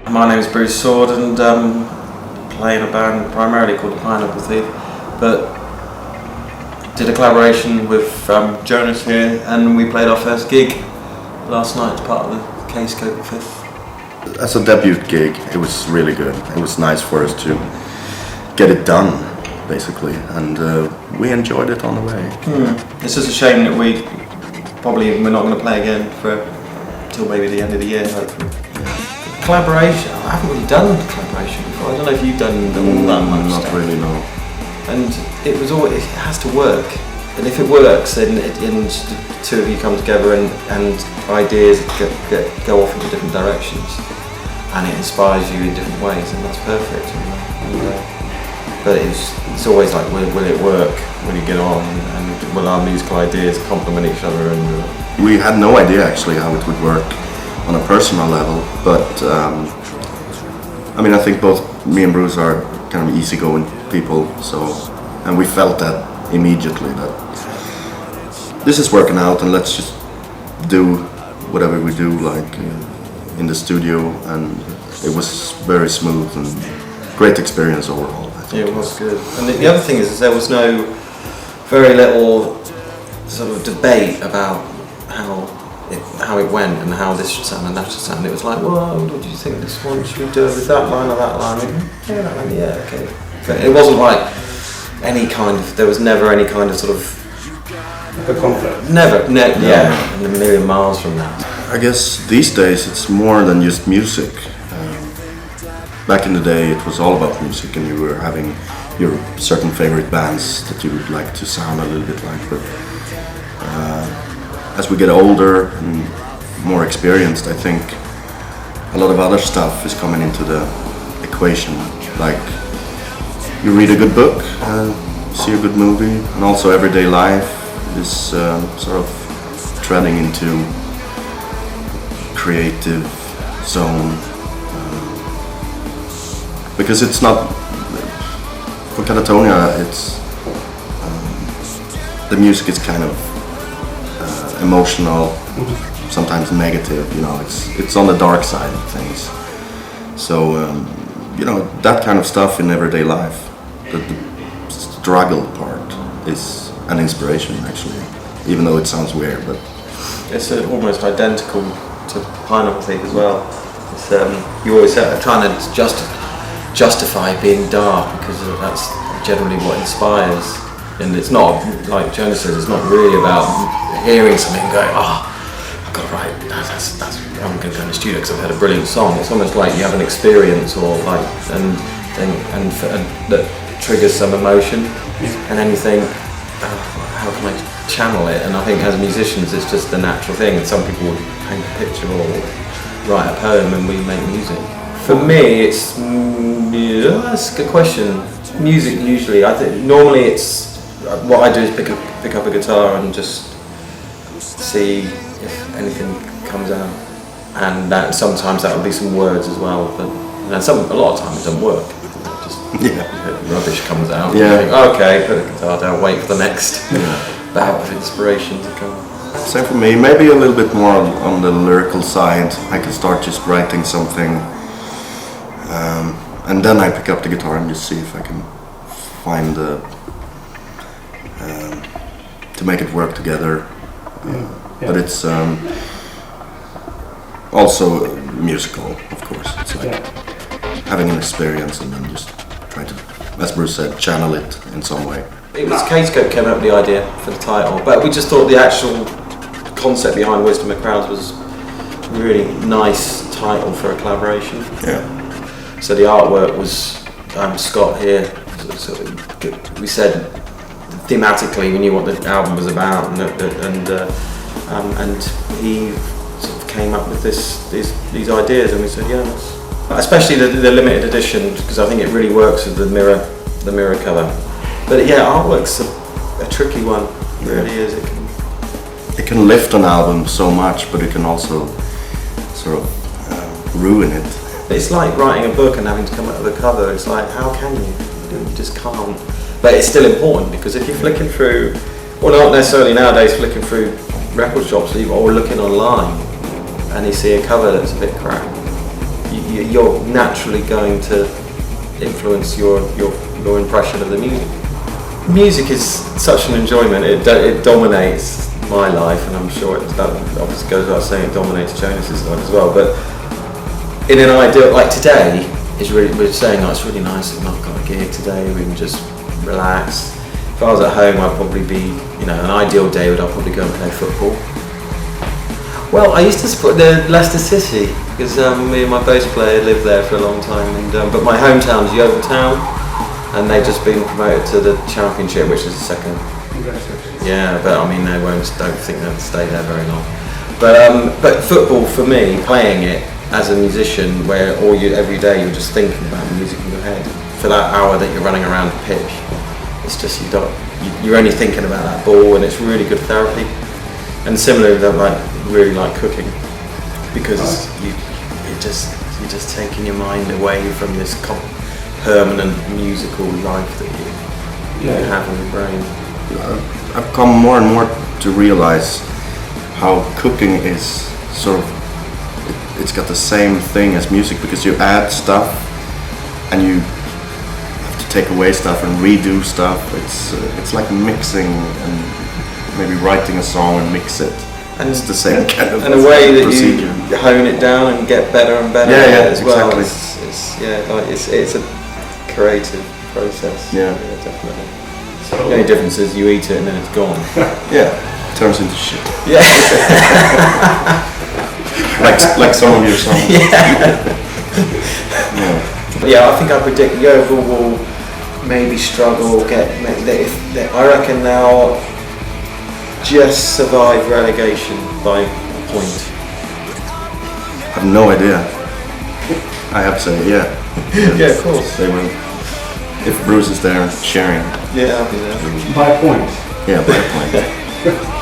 My name is Bruce Soord and play in a band primarily called the Pineapple Thief, but did a collaboration with Jonas here, and we played our first gig last night as part of the Kscope 5th. As a debut gig, it was really good. It was nice for us to get it done, basically, and we enjoyed it on the way. It's just a shame that we're not going to play again till maybe the end of the year, hopefully. Collaboration, I haven't really done collaboration before. I don't know if you've done all that much Not stuff. really, no. And it has to work. And if it works, then the two of you come together and ideas go off into different directions. And it inspires you in different ways, and that's perfect. But it's always like, will it work? Will you get on? And will our musical ideas complement each other? And We had no idea actually how it would work on a personal level, but I think both me and Bruce are kind of easygoing people, and we felt that immediately that this is working out, and let's just do whatever we do, like in the studio, and it was very smooth and great experience overall. I think. Yeah, it was good. And the other thing is there was very little sort of debate about how it went and how this should sound and that should sound. It was like, well, what do you think this one should we do with that line or that line? Yeah, that line, yeah, okay. But it wasn't like there was never any kind of sort of a conflict. Yeah, and a million miles from that. I guess these days it's more than just music. Back in the day it was all about music, and you were having your certain favorite bands that you would like to sound a little bit like, but as we get older and more experienced, I think a lot of other stuff is coming into the equation. Like you read a good book, see a good movie, and also everyday life is sort of treading into creative zone. Because it's not, for Katatonia, it's the music is kind of emotional, sometimes negative. It's on the dark side of things. So that kind of stuff in everyday life, the struggle part is an inspiration actually, even though it sounds weird. But it's almost identical to Pineapple Thief as well. It's, you always trying to justify being dark because that's generally what inspires. And it's not, like Jonas says, it's not really about hearing something and going, I've got to write, I'm going to go in the studio because I've had a brilliant song. It's almost like you have an experience and that triggers some emotion, and then you think, how can I channel it? And I think as musicians it's just the natural thing, and some people would paint a picture or write a poem and we make music. For me it's, that's a good question. Music usually, I think normally it's, what I do is pick up a guitar and just see if anything comes out, and sometimes that will be some words as well. But a lot of times it doesn't work. Just rubbish comes out. Yeah. You think, okay, put the guitar down, wait for the next bout of inspiration to come. same for me. Maybe a little bit more on the lyrical side. I can start just writing something, and then I pick up the guitar and just see if I can find to make it work together. But it's also musical, of course. It's like having an experience and then just trying to, as Bruce said, channel it in some way. It was Kscope came up with the idea for the title, but we just thought the actual concept behind Wisdom of Crowds was a really nice title for a collaboration. Yeah. So the artwork was Scott here. So we said thematically we knew what the album was about, and he sort of came up with these ideas, and we said especially the limited edition, because I think it really works with the mirror cover. But yeah, artwork's a tricky one. It really is. It can lift an album so much, but it can also sort of ruin it. It's like writing a book and having to come up with a cover. It's like, how can you? You just can't. But it's still important, because if you're flicking through, or not necessarily nowadays flicking through record shops or looking online, and you see a cover that's a bit crap, you're naturally going to influence your impression of the music. Music is such an enjoyment. It dominates my life, and I'm sure that obviously goes without saying it dominates Jonas's life as well. But in an ideal, like today, we're saying, oh, it's really nice. I've not got a gig today. We can just relax. If I was at home, I'd probably be, an ideal day would I'd probably go and play football. Well, I used to support the Leicester City because me and my bass player lived there for a long time, and but my hometown's Yeovil Town, and they've just been promoted to the Championship, which is the second. Congratulations. Yeah, but I mean, don't think they'll stay there very long. But football for me, playing it as a musician, where every day you're just thinking about the music in your head for that hour that you're running around the pitch. It's just you're only thinking about that ball, and it's really good therapy. And similarly, I really like cooking because you're just taking your mind away from this permanent musical life that you have in your brain. I've come more and more to realize how cooking is sort of, it's got the same thing as music, because you add stuff and you have to take away stuff and redo stuff. It's like mixing and maybe writing a song and mix it. And it's the same kind of and a way that procedure. You hone it down and get better and better at it as well. Exactly. It's a creative process. Yeah. Definitely. So, The only difference is you eat it and then it's gone. Yeah, turns into shit. Yeah. like some of your songs. Yeah, I think I predict Yeovil will maybe struggle, I reckon they'll just survive relegation by a point. I have no idea. I have to say, yeah. Yeah, of course. They will. If Bruce is there sharing. Yeah, I'll be there. by a point. Yeah, by a point.